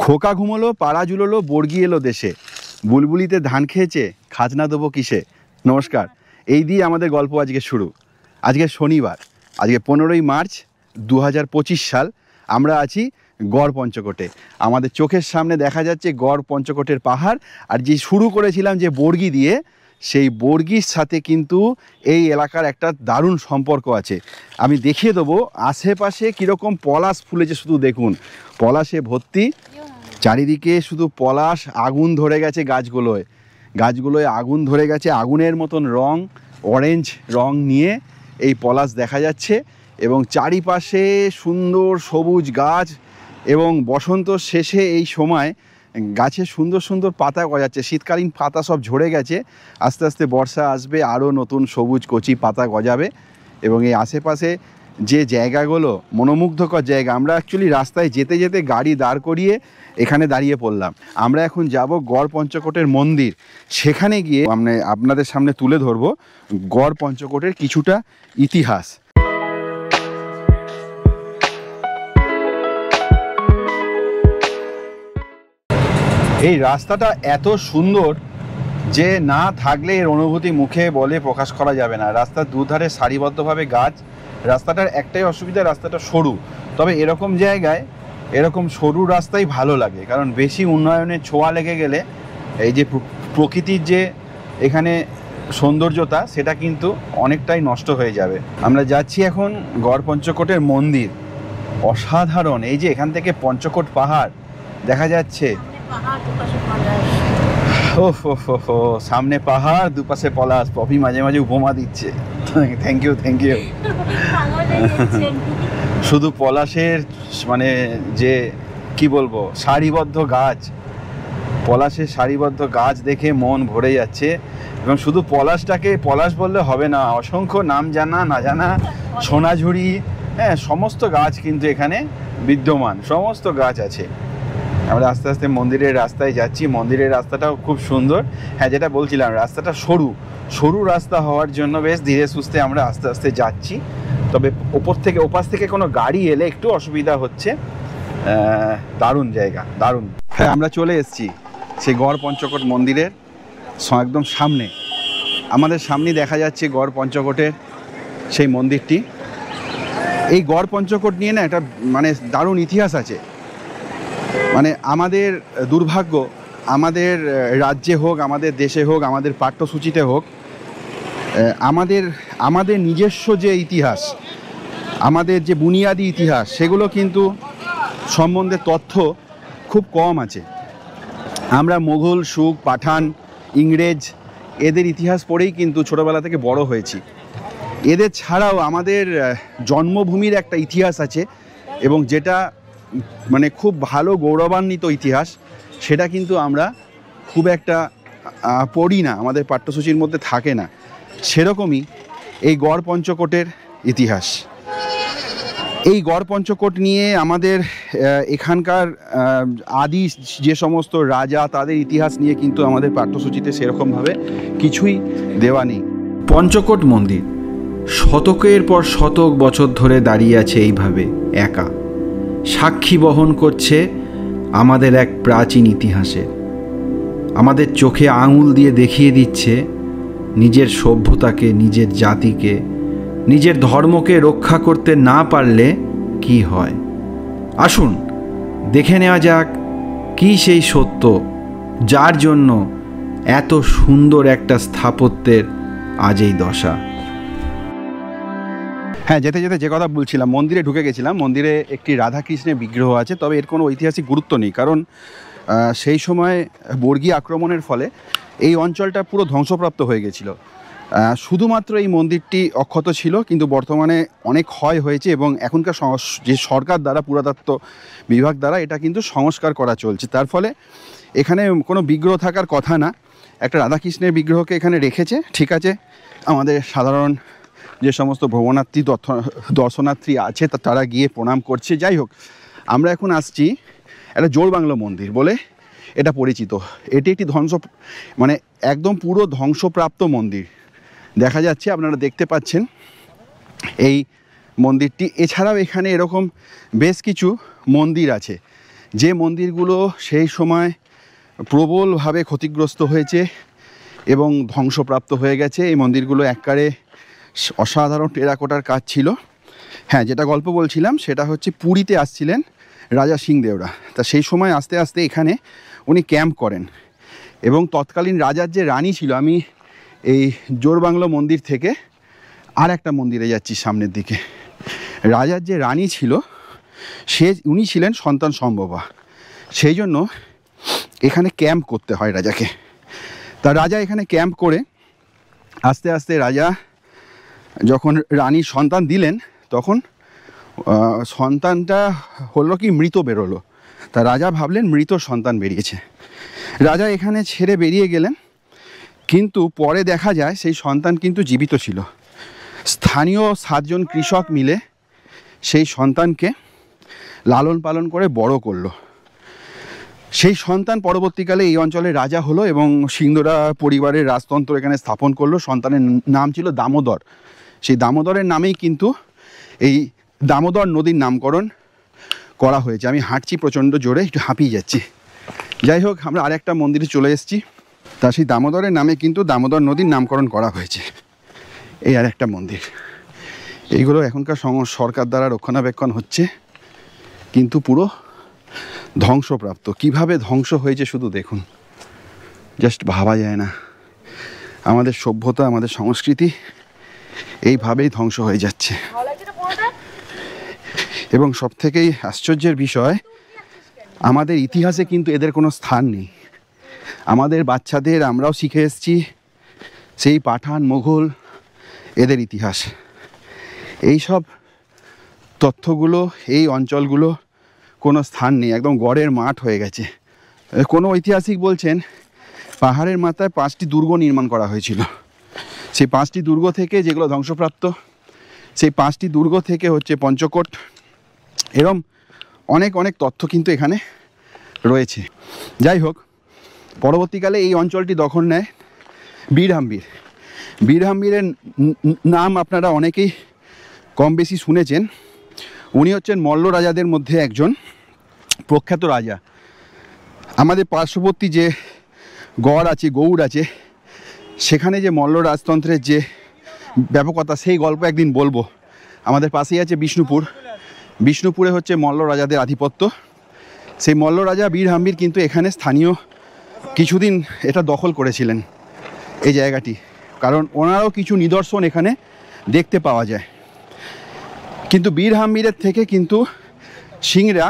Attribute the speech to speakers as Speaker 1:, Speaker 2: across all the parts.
Speaker 1: খোকা ঘুমোলো, পাড়া জুলোলো, বর্গি এলো দেশে, বুলবুলিতে ধান খেয়েছে, খাজনা দেবো কিসে। নমস্কার, এই দিয়ে আমাদের গল্প আজকে শুরু। আজকে শনিবার, আজকে 15ই মার্চ 2025 সাল। আমরা আছি গড় পঞ্চকোটে। আমাদের চোখের সামনে দেখা যাচ্ছে গড় পঞ্চকোটের পাহাড়। আর যে শুরু করেছিলাম যে বর্গি দিয়ে, সেই বর্গির সাথে কিন্তু এই এলাকার একটা দারুণ সম্পর্ক আছে। আমি দেখিয়ে দেবো আশেপাশে কীরকম পলাশ ফুলেছে, শুধু দেখুন, পলাশে ভর্তি। চারিদিকে শুধু পলাশ, আগুন ধরে গেছে গাছগুলোয়, গাছগুলোয় আগুন ধরে গেছে, আগুনের মতন রং, অরেঞ্জ রং নিয়ে এই পলাশ দেখা যাচ্ছে। এবং চারিপাশে সুন্দর সবুজ গাছ, এবং বসন্ত শেষে এই সময় গাছে সুন্দর সুন্দর পাতা গজাচ্ছে। শীতকালীন পাতা সব ঝরে গেছে, আস্তে আস্তে বর্ষা আসবে, আরও নতুন সবুজ কচি পাতা গজাবে। এবং এই আশেপাশে যে জায়গাগুলো মনোমুগ্ধকর জায়গা, আমরা অ্যাকচুয়ালি রাস্তায় যেতে যেতে গাড়ি দাঁড় করিয়ে এখানে দাঁড়িয়ে পড়লাম। আমরা এখন যাব গড় পঞ্চকোটের মন্দির। সেখানে গিয়ে আপনাদের সামনে তুলে ধরবো গড় পঞ্চকোটের কিছুটা ইতিহাস। এই রাস্তাটা এত সুন্দর যে না থাকলে এর অনুভূতি মুখে বলে প্রকাশ করা যাবে না। রাস্তার দুধারে সারিবদ্ধভাবে গাছ। রাস্তাটার একটাই অসুবিধা, রাস্তাটা সরু। তবে এরকম জায়গায় এরকম সরু রাস্তাই ভালো লাগে, কারণ বেশি উন্নয়নের ছোঁয়া লেগে গেলে এই যে প্রকৃতির যে এখানে সৌন্দর্যতা, সেটা কিন্তু অনেকটাই নষ্ট হয়ে যাবে। আমরা যাচ্ছি এখন গড় পঞ্চকোটের মন্দির। অসাধারণ, এই যে এখান থেকে পঞ্চকোট পাহাড় দেখা যাচ্ছে। ও সামনে পাহাড়, দুপাশে পলাশ। পপি মাঝে মাঝে উপমা দিচ্ছে। Thank you, thank you. শুধু পলাশের মানে যে কি বলবো, সারিবদ্ধ গাছ, পলাশের সারিবদ্ধ গাছ দেখে মন ভরে যাচ্ছে। এবং শুধু পলাশটাকে পলাশ বললে হবে না, অসংখ্য নাম জানা না জানা সোনাঝুরি, হ্যাঁ, সমস্ত গাছ কিন্তু এখানে বিদ্যমান, সমস্ত গাছ আছে। আমরা আস্তে আস্তে মন্দিরের রাস্তায় যাচ্ছি। মন্দিরের রাস্তাটাও খুব সুন্দর। হ্যাঁ, যেটা বলছিলাম, রাস্তাটা সরু সরু রাস্তা হওয়ার জন্য বেশ ধীরে সুস্থে আমরা আস্তে আস্তে যাচ্ছি। তবে ওপাশ থেকে কোনো গাড়ি এলে একটু অসুবিধা হচ্ছে। দারুণ জায়গা, দারুণ। হ্যাঁ, আমরা চলে এসেছি সেই গড় পঞ্চকোট মন্দিরের একদম সামনে। আমাদের সামনে দেখা যাচ্ছে গড় পঞ্চকোটের সেই মন্দিরটি। এই গড় পঞ্চকোট নিয়ে না একটা মানে দারুণ ইতিহাস আছে। মানে আমাদের দুর্ভাগ্য, আমাদের রাজ্যে হোক, আমাদের দেশে হোক, আমাদের পাঠ্যসূচিতে হোক, আমাদের নিজস্ব যে ইতিহাস, আমাদের যে বুনিয়াদি ইতিহাস, সেগুলো কিন্তু সম্বন্ধে তথ্য খুব কম আছে। আমরা মোগল, সুখ, পাঠান, ইংরেজ এদের ইতিহাস পড়েই কিন্তু ছোটোবেলা থেকে বড় হয়েছি। এদের ছাড়াও আমাদের জন্মভূমির একটা ইতিহাস আছে, এবং যেটা মানে খুব ভালো গৌরবান্বিত ইতিহাস, সেটা কিন্তু আমরা খুব একটা পড়ি না, আমাদের পাঠ্যসূচির মধ্যে থাকে না। সেরকমই এই গড় পঞ্চকোটের ইতিহাস। এই গড় পঞ্চকোট নিয়ে আমাদের এখানকার আদি যে সমস্ত রাজা, তাদের ইতিহাস নিয়ে কিন্তু আমাদের পাঠ্যসূচিতে সেরকমভাবে কিছুই দেওয়া নেই। পঞ্চকোট মন্দির শতকের পর শতক বছর ধরে দাঁড়িয়ে আছে এইভাবে একা, সাক্ষী বহন করছে আমাদের এক প্রাচীন ইতিহাসের। আমাদের চোখে আঙুল দিয়ে দেখিয়ে দিচ্ছে নিজের সভ্যতাকে, নিজের জাতিকে, নিজের ধর্মকে রক্ষা করতে না পারলে কি হয়। আসুন দেখে নেওয়া যাক কি সেই সত্য যার জন্য এত সুন্দর একটা স্থাপত্যের আজ এই দশা। হ্যাঁ, যেতে যেতে যে কথা বলছিলাম, মন্দিরে ঢুকে গেছিলাম। মন্দিরে একটি রাধাকৃষ্ণের বিগ্রহ আছে, তবে এর কোনো ঐতিহাসিক গুরুত্ব নেই, কারণ সেই সময় বর্গী আক্রমণের ফলে এই অঞ্চলটা পুরো ধ্বংসপ্রাপ্ত হয়ে গেছিল। শুধুমাত্র এই মন্দিরটি অক্ষত ছিল, কিন্তু বর্তমানে অনেক ক্ষয় হয়েছে, এবং এখনকার যে সরকার দ্বারা, পুরাতত্ত্ব বিভাগ দ্বারা এটা কিন্তু সংস্কার করা চলছে। তার ফলে এখানে কোনো বিগ্রহ থাকার কথা না। একটা রাধাকৃষ্ণের বিগ্রহকে এখানে রেখেছে, ঠিক আছে। আমাদের সাধারণ যে সমস্ত ভ্রমণার্থী দর্শনার্থী আছে তারা গিয়ে প্রণাম করছে। যাই হোক, আমরা এখন আসছি একটা জোড়বাংলো মন্দির বলে এটা পরিচিত। এটি একটি মানে একদম পুরো ধ্বংসপ্রাপ্ত মন্দির দেখা যাচ্ছে, আপনারা দেখতে পাচ্ছেন এই মন্দিরটি। এছাড়াও এখানে এরকম বেশ কিছু মন্দির আছে যে মন্দিরগুলো সেই সময় প্রবলভাবে ক্ষতিগ্রস্ত হয়েছে এবং ধ্বংসপ্রাপ্ত হয়ে গেছে, এই মন্দিরগুলো একবারে অসাধারণ টেরাকোটার কাজ ছিল। হ্যাঁ, যেটা গল্প বলছিলাম সেটা হচ্ছে পুরীতে আসছিলেন রাজা সিংদেওরা, তা সেই সময় আস্তে আস্তে এখানে উনি ক্যাম্প করেন এবং তৎকালীন রাজার যে রানী ছিল, আমি এই জোরবাংলো মন্দির থেকে আর একটা মন্দিরে যাচ্ছি সামনের দিকে, রাজার যে রানী ছিল উনি ছিলেন সন্তান সম্ভবা, সেই জন্য এখানে ক্যাম্প করতে হয় রাজাকে। তা রাজা এখানে ক্যাম্প করে আস্তে আস্তে রাজা যখন রানীর সন্তান দিলেন তখন সন্তানটা হলো কি মৃত বেরোলো। তা রাজা ভাবলেন মৃত সন্তান বেরিয়েছে, রাজা এখানে ছেড়ে বেরিয়ে গেলেন, কিন্তু পরে দেখা যায় সেই সন্তান কিন্তু জীবিত ছিল। স্থানীয় 7 জন কৃষক মিলে সেই সন্তানকে লালন পালন করে বড় করলো। সেই সন্তান পরবর্তীকালে এই অঞ্চলের রাজা হলো এবং সিংহরা পরিবারের রাজতন্ত্র এখানে স্থাপন করলো। সন্তানের নাম ছিল দামোদর, সেই দামোদরের নামেই কিন্তু এই দামোদর নদীর নামকরণ করা হয়েছে। আমি হাঁটছি প্রচণ্ড জোরে, একটু হাঁপিয়ে যাচ্ছি। যাই হোক, আমরা আরেকটা মন্দিরে চলে এসেছি, তা সেই দামোদরের নামে কিন্তু দামোদর নদীর নামকরণ করা হয়েছে। এই আর একটা মন্দির, এইগুলো এখনকার সরকার দ্বারা রক্ষণাবেক্ষণ হচ্ছে, কিন্তু পুরো ধ্বংসপ্রাপ্ত। কিভাবে ধ্বংস হয়েছে শুধু দেখুন, জাস্ট ভাবা যায় না। আমাদের সভ্যতা, আমাদের সংস্কৃতি এইভাবেই ধ্বংস হয়ে যাচ্ছে। এবং সবথেকেই আশ্চর্যের বিষয়, আমাদের ইতিহাসে কিন্তু এদের কোনো স্থান নেই। আমাদের বাচ্চাদের আমরাও শিখে এসেছি সেই পাঠান, মুঘল, এদের ইতিহাস। এই সব তথ্যগুলো, এই অঞ্চলগুলো কোনো স্থান নেই, একদম গড়ের মাঠ হয়ে গেছে। কোনো ঐতিহাসিক বলছেন পাহাড়ের মাথায় 5টি দুর্গ নির্মাণ করা হয়েছিল। সেই 5টি দুর্গ থেকে, যেগুলো ধ্বংসপ্রাপ্ত, সেই 5টি দুর্গ থেকে হচ্ছে পঞ্চকোট, এরম অনেক অনেক তথ্য কিন্তু এখানে রয়েছে। যাই হোক, পরবর্তীকালে এই অঞ্চলটি দখল নেয় বীরহাম্বির। বীরহাম্বিরের নাম আপনারা অনেকেই কম বেশি শুনেছেন। উনি হচ্ছেন মল্ল রাজাদের মধ্যে একজন প্রখ্যাত রাজা। আমাদের পার্শ্ববর্তী যে গড় আছে, গৌড় আছে, সেখানে যে মল্ল রাজতন্ত্রের যে ব্যাপকতা, সেই গল্প একদিন বলবো। আমাদের পাশেই আছে বিষ্ণুপুর, বিষ্ণুপুরে হচ্ছে মল্ল রাজাদের আধিপত্য। সেই মল্ল রাজা বীরহাম্বির কিন্তু এখানে স্থানীয় কিছুদিন এটা দখল করেছিলেন এই জায়গাটি, কারণ ওনারও কিছু নিদর্শন এখানে দেখতে পাওয়া যায়। কিন্তু বীরহাম্বিরের থেকে কিন্তু সিংরা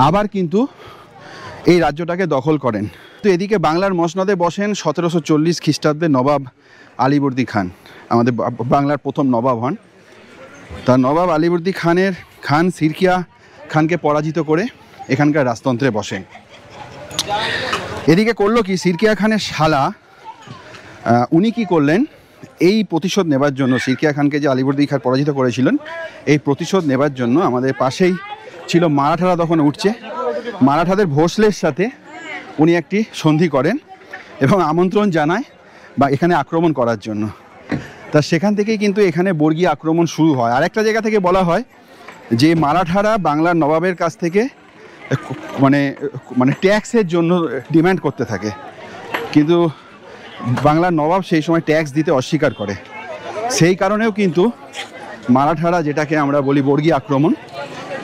Speaker 1: আবার কিন্তু এই রাজ্যটাকে দখল করেন। তো এদিকে বাংলার মসনদে বসেন 1740 খ্রিস্টাব্দে নবাব আলীবর্দী খান, আমাদের বাংলার প্রথম নবাব হন। তা নবাব আলীবর্দী খান সিরকিয়া খানকে পরাজিত করে এখানকার রাজতন্ত্রে বসেন। এদিকে করলো কি, সিরকিয়া খানের শালা উনি কি করলেন, এই প্রতিশোধ নেবার জন্য, সিরকিয়া খানকে যে আলীবর্দী খান পরাজিত করেছিলেন, এই প্রতিশোধ নেবার জন্য আমাদের পাশেই ছিল মারাঠারা তখন উঠছে, মারাঠাদের ভোসলের সাথে উনি একটি সন্ধি করেন এবং আমন্ত্রণ জানায় বা এখানে আক্রমণ করার জন্য। তা সেখান থেকেই কিন্তু এখানে বর্গীয় আক্রমণ শুরু হয়। আরেকটা জায়গা থেকে বলা হয় যে মারাঠারা বাংলার নবাবের কাছ থেকে মানে ট্যাক্সের জন্য ডিমান্ড করতে থাকে, কিন্তু বাংলার নবাব সেই সময় ট্যাক্স দিতে অস্বীকার করে। সেই কারণেও কিন্তু মারাঠারা, যেটাকে আমরা বলি বর্গীয় আক্রমণ,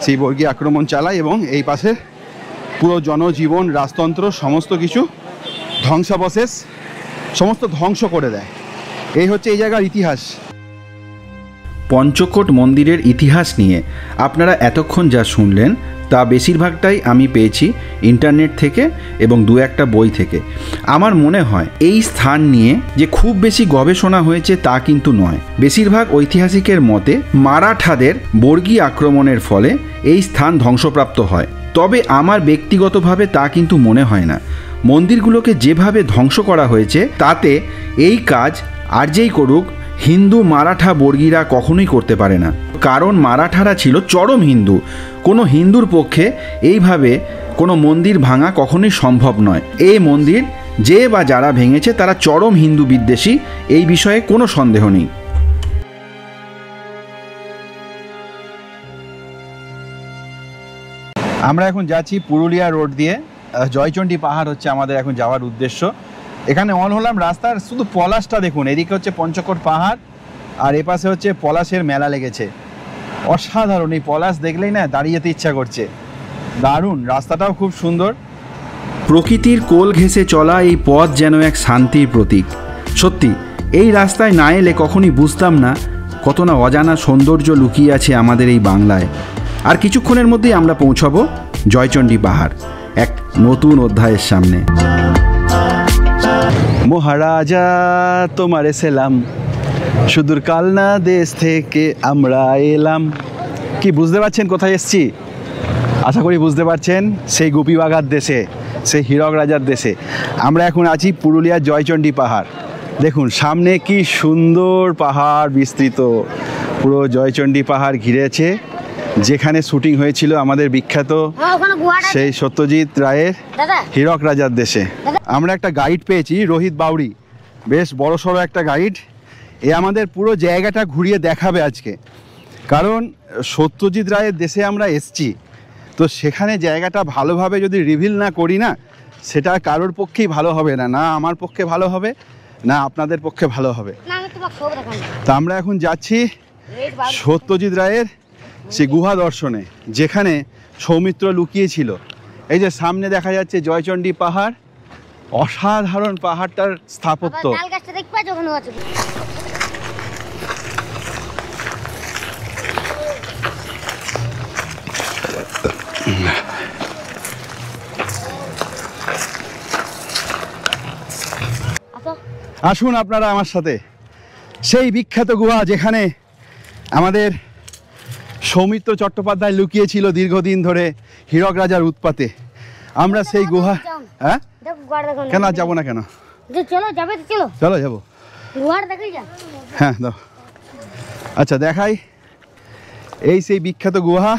Speaker 1: সেই বর্গীয় আক্রমণ চালায় এবং এই পাশে পুরো জনজীবন, রাজতন্ত্র, সমস্ত কিছু ধ্বংসাবশেষ সমস্ত ধ্বংস করে দেয়। এই হচ্ছে এই জায়গার ইতিহাস।
Speaker 2: পঞ্চকোট মন্দিরের ইতিহাস নিয়ে আপনারা এতক্ষণ যা শুনলেন তা বেশিরভাগটাই আমি পেয়েছি ইন্টারনেট থেকে এবং 2-1টা বই থেকে। আমার মনে হয় এই স্থান নিয়ে যে খুব বেশি গবেষণা হয়েছে তা কিন্তু নয়। বেশিরভাগ ঐতিহাসিকের মতে মারাঠাদের বর্গী আক্রমণের ফলে এই স্থান ধ্বংসপ্রাপ্ত হয়, তবে আমার ব্যক্তিগতভাবে তা কিন্তু মনে হয় না। মন্দিরগুলোকে যেভাবে ধ্বংস করা হয়েছে তাতে এই কাজ আর যেই করুক, হিন্দু মারাঠা বর্গীরা কখনোই করতে পারে না, কারণ মারাঠারা ছিল চরম হিন্দু। কোনো হিন্দুর পক্ষে এইভাবে কোনো মন্দির ভাঙা কখনোই সম্ভব নয়। এই মন্দির যে বা যারা ভেঙেছে তারা চরম হিন্দু বিদ্বেষী, এই বিষয়ে কোনো সন্দেহ নেই।
Speaker 1: আমরা এখন যাচ্ছি পুরুলিয়া রোড দিয়ে, জয়চণ্ডী পাহাড় হচ্ছে আমাদের এখন যাওয়ার উদ্দেশ্য। এখানে অন হলাম, রাস্তার শুধু পলাশটা দেখুন, এদিকে হচ্ছে পঞ্চকোট পাহাড় আর এপাশে হচ্ছে পলাশের মেলা লেগেছে। অসাধারণ, এই পলাশ দেখলেই না দাঁড়িয়ে যেতে ইচ্ছা করছে। দারুণ, রাস্তাটাও খুব সুন্দর।
Speaker 2: প্রকৃতির কোল ঘেঁষে চলা এই পথ যেন এক শান্তির প্রতীক। সত্যি এই রাস্তায় না এলে কখনই বুঝতাম না কত না অজানা সৌন্দর্য লুকিয়ে আছে আমাদের এই বাংলায়। আর কিছুক্ষণের মধ্যেই আমরা পৌঁছাবো জয়চণ্ডী পাহাড়, এক নতুন অধ্যায়ের সামনে।
Speaker 1: মহারাজা তোমারে সেলাম, সুদূর কালনা দেশ থেকে আমরা এলাম। কি বুঝতে পারছেন কোথায় এসছি? আশা করি বুঝতে পারছেন, সেই গোপীবাগার দেশে, সেই হীরক রাজার দেশে। আমরা এখন আছি পুরুলিয়ার জয়চণ্ডী পাহাড়। দেখুন সামনে কি সুন্দর পাহাড় বিস্তৃত, পুরো জয়চণ্ডী পাহাড় ঘিরেছে, যেখানে শুটিং হয়েছিল আমাদের বিখ্যাত সেই সত্যজিৎ রায়ের হীরক রাজার দেশে। আমরা একটা গাইড পেয়েছি, রোহিত বাউরি, বেশ বড়সড় একটা গাইড। এ আমাদের পুরো জায়গাটা ঘুরিয়ে দেখাবে আজকে, কারণ সত্যজিৎ রায়ের দেশে আমরা এসছি, তো সেখানে জায়গাটা ভালোভাবে যদি রিভিল না করি না, সেটা কারোর পক্ষেই ভালো হবে না, না আমার পক্ষে ভালো হবে, না আপনাদের পক্ষে ভালো হবে। তা আমরা এখন যাচ্ছি সত্যজিৎ রায়ের সেই গুহা দর্শনে, যেখানে সৌমিত্র লুকিয়েছিল। এই যে সামনে দেখা যাচ্ছে জয়চণ্ডী পাহাড়, অসাধারণ পাহাড়টার স্থাপত্য। আসুন আপনারা আমার সাথে, সেই বিখ্যাত গুহা যেখানে আমাদের সৌমিত্র চট্টোপাধ্যায় লুকিয়েছিল দীর্ঘদিন ধরে হীরক রাজার উৎপাতে। আমরা সেই গুহা, হ্যাঁ কেন যাবো না কেন, চলো যাবো, হ্যাঁ দাও। আচ্ছা দেখাই, এই সেই বিখ্যাত গুহা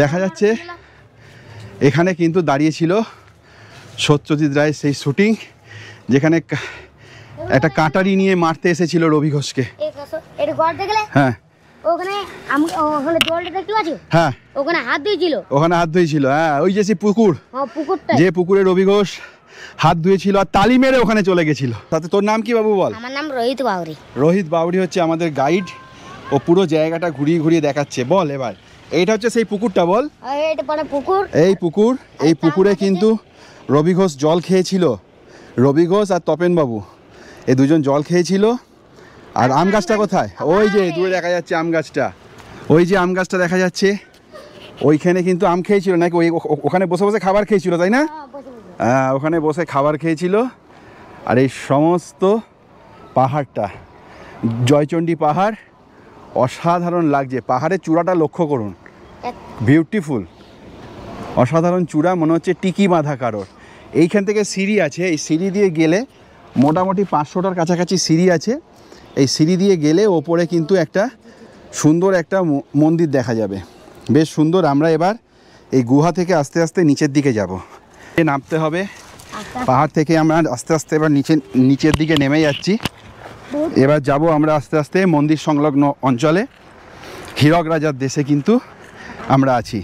Speaker 1: দেখা যাচ্ছে। এখানে কিন্তু দাঁড়িয়েছিল সত্যজিৎ রায়ের সেই শুটিং, যেখানে একটা কাঁটারি নিয়ে মারতে এসেছিল রবি ঘোষকে। হ্যাঁ হ্যাঁ ওখানে হাত ধুয়েছিল, হ্যাঁ ওই যে পুকুর, যে পুকুরে রবি ঘোষ হাত ধুয়েছিল আর তালি মেরে ওখানে চলে গেছিল। তাতে তোর নাম কি বাবু বল?
Speaker 3: আমার নাম রোহিত বাউরি।
Speaker 1: রোহিত বাউরি হচ্ছে আমাদের গাইড, ও পুরো জায়গাটা ঘুরিয়ে ঘুরিয়ে দেখাচ্ছে। বল এবার, এইটা হচ্ছে সেই পুকুরটা, বল। এই পুকুর, এই পুকুরে কিন্তু রবি ঘোষ জল খেয়েছিল, রবি ঘোষ আর তপেন বাবু এই দুজন জল খেয়েছিল। আর আম গাছটা কোথায়? ওই যে দূরে দেখা যাচ্ছে আম গাছটা, ওই যে আম গাছটা দেখা যাচ্ছে, ওইখানে কিন্তু আম খেয়েছিল নাকি, ওই ওখানে বসে বসে খাবার খেয়েছিল, তাই না? হ্যাঁ ওখানে বসে খাবার খেয়েছিল। আর এই সমস্ত পাহাড়টা জয়চণ্ডী পাহাড়, অসাধারণ লাগছে। পাহাড়ের চূড়াটা লক্ষ্য করুন, বিউটিফুল, অসাধারণ চূড়া, মনে হচ্ছে টিকি বাঁধা কারোর। এইখান থেকে সিঁড়ি আছে, এই সিঁড়ি দিয়ে গেলে মোটামুটি 500টার কাছাকাছি সিঁড়ি আছে। এই সিঁড়ি দিয়ে গেলে ওপরে কিন্তু একটা সুন্দর একটা মন্দির দেখা যাবে, বেশ সুন্দর। আমরা এবার এই গুহা থেকে আস্তে আস্তে নিচের দিকে যাব, নামতে হবে পাহাড় থেকে। আমরা আস্তে আস্তে এবার নিচের দিকে নেমে যাচ্ছি। এবার যাব আমরা আস্তে আস্তে মন্দির সংলগ্ন অঞ্চলে, হীরক রাজার দেশে কিন্তু আমরা আছি।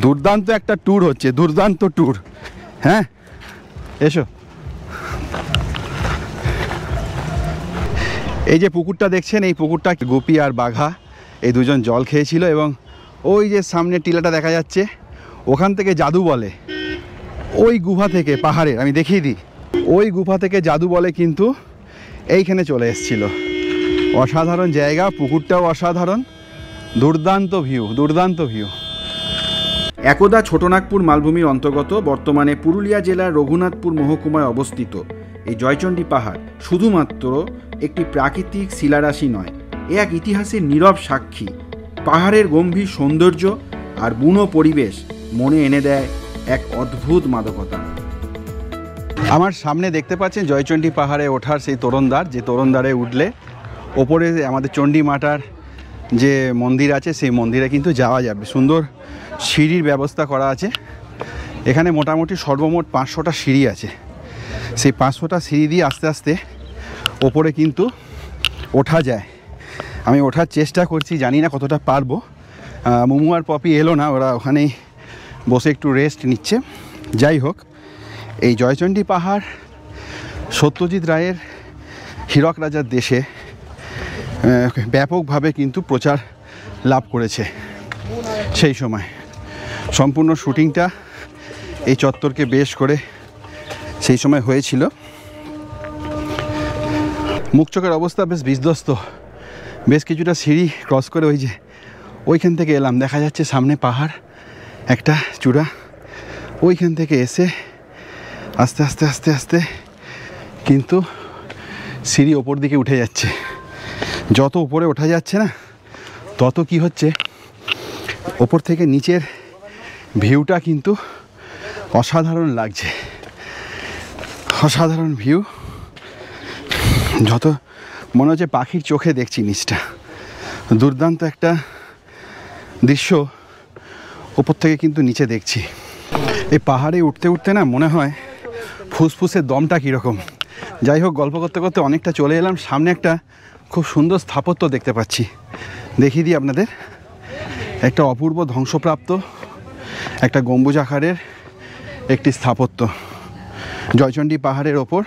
Speaker 1: দুর্দান্ত একটা ট্যুর হচ্ছে, দুর্দান্ত ট্যুর। হ্যাঁ এসো। এই যে পুকুরটা দেখছেন, এই পুকুরটা গোপী আর বাঘা এই দুজন জল খেয়েছিল, এবং ওই যে সামনে টিলাটা দেখা যাচ্ছে, ওখান থেকে জাদু বলে, ওই গুহা থেকে পাহাড়ের, আমি দেখিয়ে দিই, ওই গুহা থেকে জাদু বলে কিন্তু এইখানে চলে এসেছিল। অসাধারণ জায়গা, পুকুরটাও অসাধারণ, দুর্দান্ত ভিউ, দুর্দান্ত ভিউ।
Speaker 2: একদা ছোটনাগপুর মালভূমির অন্তর্গত, বর্তমানে পুরুলিয়া জেলার রঘুনাথপুর মহকুমায় অবস্থিত এই জয়চণ্ডী পাহাড় শুধুমাত্র একটি প্রাকৃতিক শিলারাশি নয়, এ এক ইতিহাসের নীরব সাক্ষী। পাহাড়ের গম্ভীর সৌন্দর্য আর বুনো পরিবেশ মনে এনে দেয় এক অদ্ভুত মাদকতা।
Speaker 1: আমার সামনে দেখতে পাচ্ছেন জয়চণ্ডী পাহাড়ে ওঠার সেই তোরণদ্বার, যে তোরণদ্বারে উঠলে ওপরে আমাদের চণ্ডী মাতার যে মন্দির আছে, সেই মন্দিরে কিন্তু যাওয়া যাবে। সুন্দর সিঁড়ির ব্যবস্থা করা আছে এখানে, মোটামুটি সর্বমোট 500টা সিঁড়ি আছে। সেই 500টা সিঁড়ি দিয়ে আস্তে আস্তে ওপরে কিন্তু ওঠা যায়। আমি ওঠার চেষ্টা করছি, জানি না কতটা পারবো, মুমু আর পপি এলো না, ওরা ওখানেই বসে একটু রেস্ট নিচ্ছে। যাই হোক, এই জয়চণ্ডী পাহাড় সত্যজিৎ রায়ের হীরক রাজার দেশে ব্যাপকভাবে কিন্তু প্রচার লাভ করেছে। সেই সময় সম্পূর্ণ শুটিংটা এই চত্বরকে বেশ করে সেই সময় হয়েছিল। মুখ চোখের অবস্থা বেশ বিধ্বস্ত। বেশ কিছুটা সিঁড়ি ক্রস করে ওই যে ওইখান থেকে এলাম, দেখা যাচ্ছে সামনে পাহাড় একটা চূড়া। ওইখান থেকে এসে আস্তে আস্তে আস্তে আস্তে কিন্তু সিঁড়ি ওপর দিকে উঠে যাচ্ছে। যত উপরে ওঠা যাচ্ছে না, তত কি হচ্ছে, ওপর থেকে নিচের ভিউটা কিন্তু অসাধারণ লাগছে। অসাধারণ ভিউ, যত মনে হচ্ছে পাখির চোখে দেখছি নিচটা। দুর্দান্ত একটা দৃশ্য ওপর থেকে কিন্তু নিচে দেখছি। এই পাহাড়ে উঠতে উঠতে না মনে হয় ফুসফুসের দমটা কীরকম। যাই হোক, গল্প করতে করতে অনেকটা চলে এলাম। সামনে একটা খুব সুন্দর স্থাপত্য দেখতে পাচ্ছি, দেখিয়ে দিই আপনাদের। একটা অপূর্ব ধ্বংসপ্রাপ্ত একটা গম্বুজ আকারের একটি স্থাপত্য জয়চণ্ডী পাহাড়ের ওপর।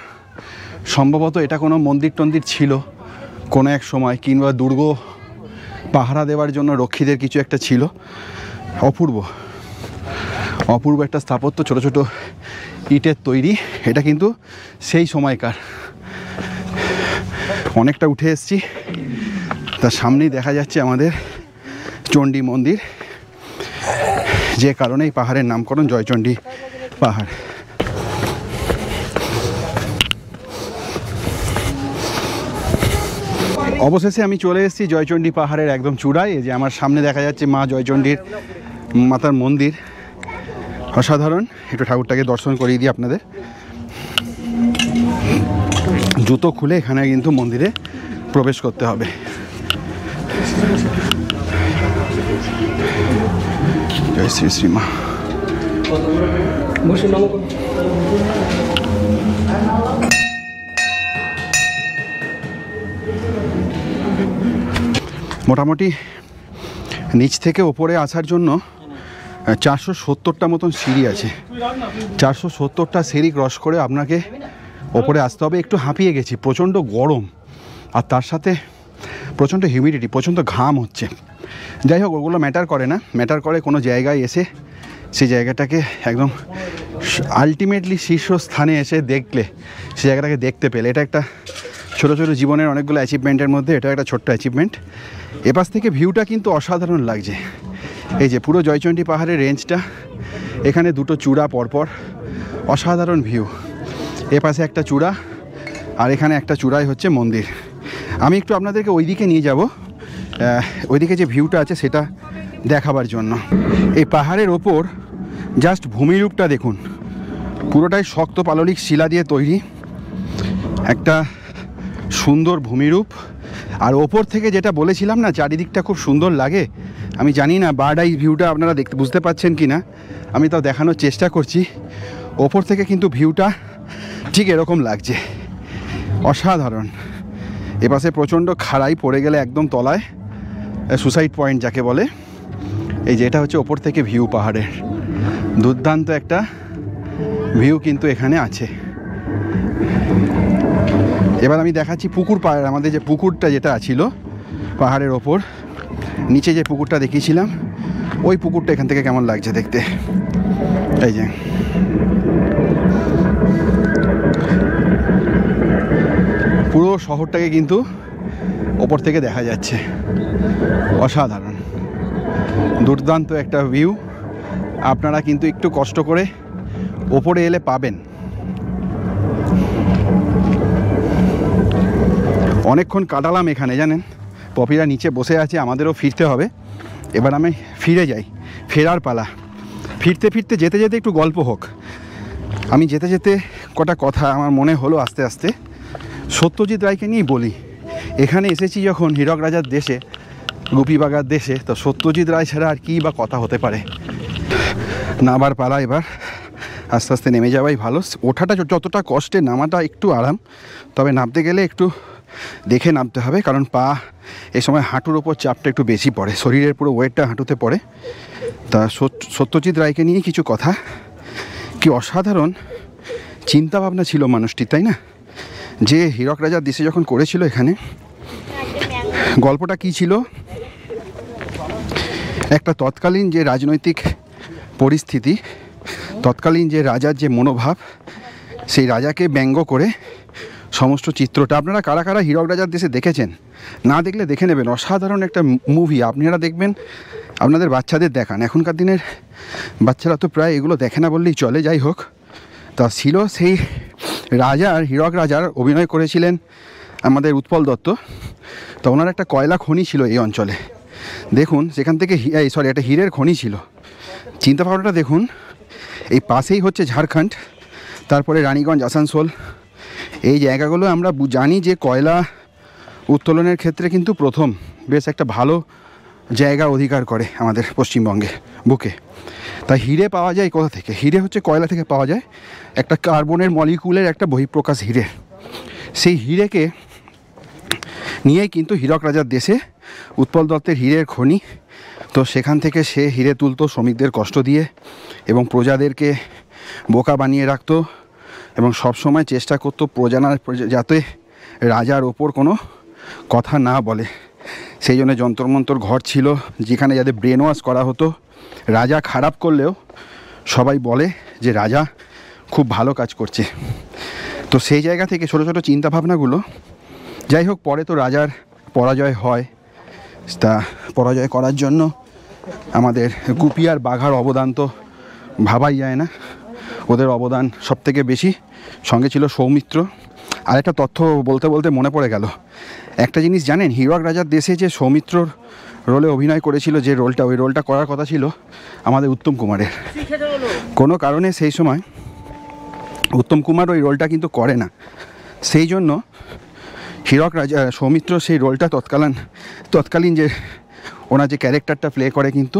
Speaker 1: সম্ভবত এটা কোনো মন্দির টন্দির ছিল কোনো এক সময়, কিংবা দুর্গ পাহারা দেওয়ার জন্য রক্ষীদের কিছু একটা ছিল। অপূর্ব অপূর্ব একটা স্থাপত্য, ছোট ছোট ইটের তৈরি। এটা কিন্তু সেই সময়কার। অনেকটা উঠে এসেছি, তার সামনেই দেখা যাচ্ছে আমাদের চণ্ডী মন্দির, যে কারণে এই পাহাড়ের নামকরণ জয়চণ্ডী পাহাড়। অবশেষে আমি চলে এসেছি জয়চণ্ডী পাহাড়ের একদম চূড়ায়। এই যে আমার সামনে দেখা যাচ্ছে মা জয়চণ্ডীর মাতার মন্দির, অসাধারণ। একটু ঠাকুরটাকে দর্শন করিয়ে দিই আপনাদের। জুতো খুলে এখানে কিন্তু মন্দিরে প্রবেশ করতে হবে। জয় শ্রী শ্রীমা। মোটামুটি নিচ থেকে ওপরে আসার জন্য 470টা মতন সিঁড়ি আছে। 470টা সিঁড়ি ক্রস করে আপনাকে ওপরে আসতে হবে। একটু হাঁপিয়ে গেছি, প্রচণ্ড গরম, আর তার সাথে প্রচণ্ড হিউমিডিটি, প্রচণ্ড ঘাম হচ্ছে। যাই হোক, ওগুলো ম্যাটার করে না। ম্যাটার করে কোনো জায়গায় এসে সেই জায়গাটাকে একদম আলটিমেটলি শীর্ষস্থানে এসে দেখলে, সেই জায়গাটাকে দেখতে পেলে, এটা একটা ছোটো ছোটো জীবনের অনেকগুলো অ্যাচিভমেন্টের মধ্যে এটা একটা ছোট্ট অ্যাচিভমেন্ট। এপাশ থেকে ভিউটা কিন্তু অসাধারণ লাগছে। এই যে পুরো জয়চণ্ডী পাহাড়ের রেঞ্জটা, এখানে দুটো চূড়া পরপর, অসাধারণ ভিউ। এপাশে একটা চূড়া আর এখানে একটা চূড়াই হচ্ছে মন্দির। আমি একটু আপনাদেরকে ওইদিকে নিয়ে যাব, ওইদিকে যে ভিউটা আছে সেটা দেখাবার জন্য। এই পাহাড়ের ওপর জাস্ট ভূমিরূপটা দেখুন, পুরোটাই শক্ত পাললিক শিলা দিয়ে তৈরি একটা সুন্দর ভূমিরূপ। আর ওপর থেকে যেটা বলেছিলাম না, চারিদিকটা খুব সুন্দর লাগে। আমি জানি না বার্ড আই ভিউটা আপনারা দেখতে বুঝতে পাচ্ছেন কি না, আমি তাও দেখানোর চেষ্টা করছি। ওপর থেকে কিন্তু ভিউটা ঠিক এরকম লাগছে, অসাধারণ। এপাশে প্রচণ্ড খাড়াই, পড়ে গেলে একদম তলায়, সুসাইড পয়েন্ট যাকে বলে। এই যে এটা হচ্ছে ওপর থেকে ভিউ পাহাড়ের, দুর্দান্ত একটা ভিউ কিন্তু এখানে আছে। এবার আমি দেখাচ্ছি পুকুর পাড়ের, আমাদের যে পুকুরটা যেটা ছিল পাহাড়ের ওপর, নিচে যে পুকুরটা দেখিয়েছিলাম, ওই পুকুরটা এখান থেকে কেমন লাগছে দেখতে। এই যে পুরো শহরটাকে কিন্তু ওপর থেকে দেখা যাচ্ছে, অসাধারণ দুর্দান্ত একটা ভিউ। আপনারা কিন্তু একটু কষ্ট করে ওপরে এলে পাবেন। অনেকক্ষণ কাটালাম এখানে, জানেন, পপিরা নিচে বসে আছে, আমাদেরও ফিরতে হবে। এবার আমি ফিরে যাই, ফেরার পালা। ফিরতে ফিরতে যেতে যেতে একটু গল্প হোক। আমি যেতে যেতে কটা কথা আমার মনে হলো আস্তে আস্তে, সত্যজিৎ রায়কে নিয়েই বলি। এখানে এসেছি যখন হীরক রাজার দেশে, গোপীবাগার দেশে, তো সত্যজিৎ রায় ছাড়া আর কী বা কথা হতে পারে। নামার পালা এবার, আস্তে আস্তে নেমে যাওয়াই ভালো। ওঠাটা যতটা কষ্টে, নামাটা একটু আরাম। তবে নামতে গেলে একটু দেখে নামতে হবে, কারণ পা এই সময় হাঁটুর ওপর চাপটা একটু বেশি পড়ে, শরীরের পুরো ওয়েটটা হাঁটুতে পড়ে। তা সত্যজিৎ রায়কে নিয়ে কিছু কথা। কি অসাধারণ চিন্তাভাবনা ছিল মানুষটির, তাই না? যে হীরক রাজার দেশে যখন করেছিল এখানে, গল্পটা কি ছিল, একটা তৎকালীন যে রাজনৈতিক পরিস্থিতি, তৎকালীন যে রাজার যে মনোভাব, সেই রাজাকে ব্যঙ্গ করে সমস্ত চিত্রটা। আপনারা কারা কারা হীরক রাজার দেশে দেখেছেন? না দেখলে দেখে নেবেন, অসাধারণ একটা মুভি। আপনারা দেখবেন, আপনাদের বাচ্চাদের দেখান। এখনকার দিনের বাচ্চারা তো প্রায় এগুলো দেখে না বললেই চলে। যাই হোক, তা ছিল সেই রাজার, হীরক রাজার অভিনয় করেছিলেন আমাদের উৎপল দত্ত। তো ওনার একটা কয়লা খনি ছিল এই অঞ্চলে, দেখুন সেখান থেকে একটা হীরের খনি ছিল। চিন্তা ভাবনাটা দেখুন, এই পাশেই হচ্ছে ঝাড়খণ্ড, তারপরে রানীগঞ্জ, আসানসোল, এই জায়গাগুলো আমরা জানি যে কয়লা উত্তোলনের ক্ষেত্রে কিন্তু প্রথম বেশ একটা ভালো জায়গা অধিকার করে আমাদের পশ্চিমবঙ্গে বুকে। তাই হিরে পাওয়া যায় কোথা থেকে? হিরে হচ্ছে কয়লা থেকে পাওয়া যায়, একটা কার্বনের মলিকুলের একটা বহিঃপ্রকাশ হিরে। সেই হিরেকে নিয়েই কিন্তু হীরক রাজার দেশে উৎপল দত্তের হীরের খনি। তো সেখান থেকে সে হিরে তুলতো শ্রমিকদের কষ্ট দিয়ে এবং প্রজাদেরকে বোকা বানিয়ে রাখতো এবং সবসময় চেষ্টা করতো যাতে রাজার ওপর কোনো কথা না বলে। সেই জন্য যন্ত্রমন্তর ঘর ছিল যেখানে যাদের ব্রেন ওয়াশ করা হতো। রাজা খারাপ করলেও সবাই বলে যে রাজা খুব ভালো কাজ করছে। তো সেই জায়গা থেকে ছোটো ছোটো চিন্তাভাবনাগুলো, যাই হোক, পরে তো রাজার পরাজয় হয়। তা পরাজয় করার জন্য আমাদের গুপি আর বাঘার অবদান তো ভাবাই যায় না, ওদের অবদান সবথেকে বেশি। সঙ্গে ছিল সৌমিত্র। আর একটা তথ্য বলতে বলতে মনে পড়ে গেল, একটা জিনিস জানেন, হীরক রাজার দেশে যে সৌমিত্রর রোলে অভিনয় করেছিল, যে রোলটা, ওই রোলটা করার কথা ছিল আমাদের উত্তম কুমারের। কোনো কারণে সেই সময় উত্তম কুমার ওই রোলটা কিন্তু করে না। সেই জন্য হীরক রাজা সৌমিত্র সেই রোলটা তৎকালীন যে ওনার যে ক্যারেক্টারটা প্লে করে কিন্তু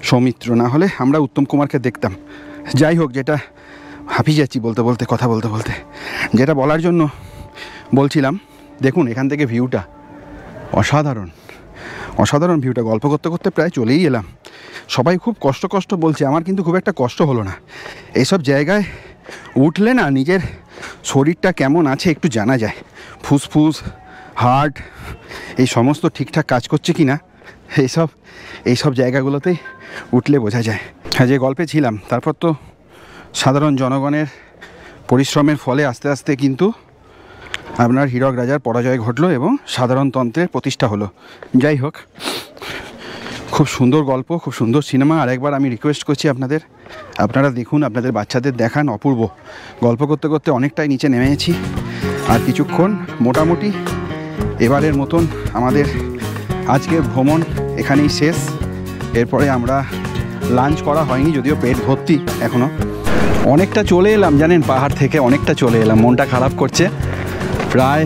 Speaker 1: সৌমিত্র, না হলে আমরা উত্তম কুমারকে দেখতাম। যাই হোক, যেটা হাঁপিয়ে যাচ্ছি বলতে বলতে, কথা বলতে বলতে, যেটা বলার জন্য বলছিলাম, দেখুন এখান থেকে ভিউটা অসাধারণ, অসাধারণ ভিউটা। গল্প করতে করতে প্রায় চলেই এলাম। সবাই খুব কষ্ট বলছে, আমার কিন্তু খুব একটা কষ্ট হলো না। এইসব জায়গায় উঠলে না নিজের শরীরটা কেমন আছে একটু জানা যায়। ফুসফুস, হার্ট, এই সমস্ত ঠিকঠাক কাজ করছে কি না এইসব জায়গাগুলোতেই উঠলে বোঝা যায়। হ্যাঁ, যে গল্পে ছিলাম, তারপর তো সাধারণ জনগণের পরিশ্রমের ফলে আস্তে আস্তে কিন্তু আপনার হীরক রাজার পরাজয় ঘটলো এবং সাধারণতন্ত্রের প্রতিষ্ঠা হলো। যাই হোক, খুব সুন্দর গল্প, খুব সুন্দর সিনেমা। আরেকবার আমি রিকোয়েস্ট করছি আপনারা দেখুন, আপনাদের বাচ্চাদের দেখান। অপূর্ব গল্প করতে করতে অনেকটাই নিচে নেমেছি। আর কিছুক্ষণ, মোটামুটি এবারের মতন আমাদের আজকের ভ্রমণ এখানেই শেষ। এরপরে আমরা লাঞ্চ করা হয়নি, যদিও পেট ভর্তি এখনও। অনেকটা চলে এলাম জানেন, পাহাড় থেকে অনেকটা চলে এলাম, মনটা খারাপ করছে। প্রায়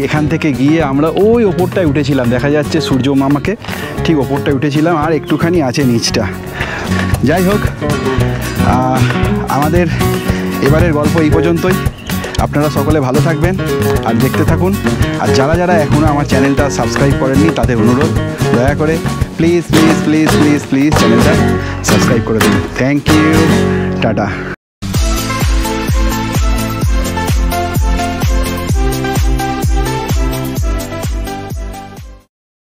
Speaker 1: এখান থেকে গিয়ে আমরা ওই ওপরটায় উঠেছিলাম, দেখা যাচ্ছে সূর্য মামাকে, ঠিক ওপরটায় উঠেছিলাম, আর একটুখানি আছে নিচটা। যাই হোক, আমাদের এবারের গল্প এই পর্যন্তই। আপনারা সকলে ভালো থাকবেন আর দেখতে থাকুন। আর যারা যারা এখনও আমার চ্যানেলটা সাবস্ক্রাইব করেননি তাদের অনুরোধ, দয়া করে প্লিজ চ্যানেলটা সাবস্ক্রাইব করে দিন। Thank you, tata.